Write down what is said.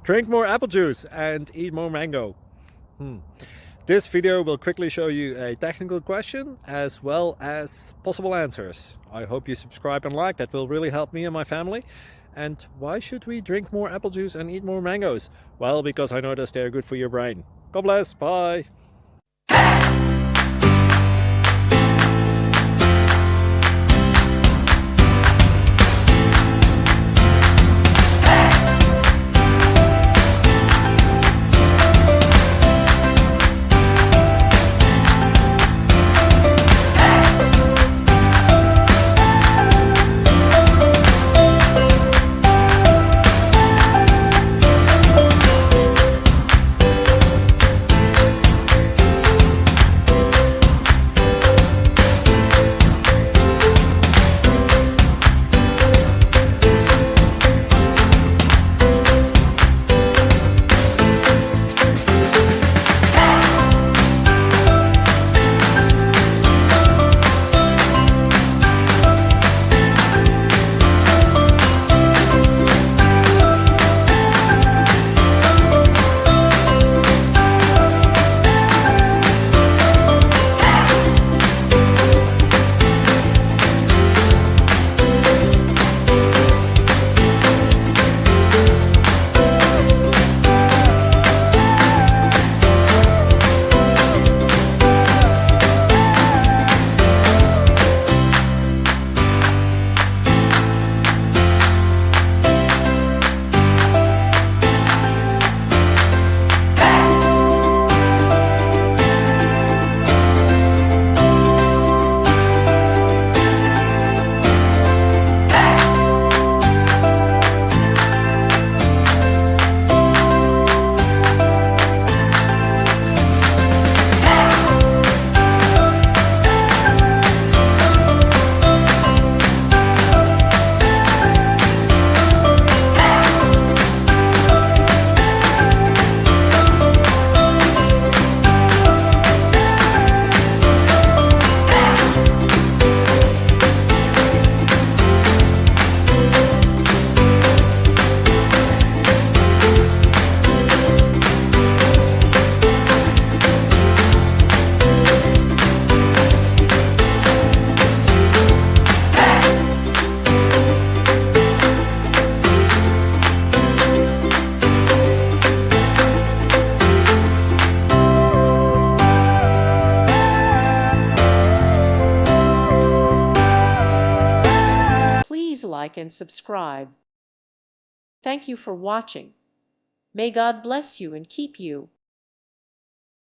Drink more apple juice and eat more mango. This video will quickly show you a technical question as well as possible answers. I hope you subscribe and like, that will really help me and my family. And why should we drink more apple juice and eat more mangoes? Well, because I noticed they're good for your brain. God bless, bye! Please like and subscribe. Thank you for watching. May God bless you and keep you.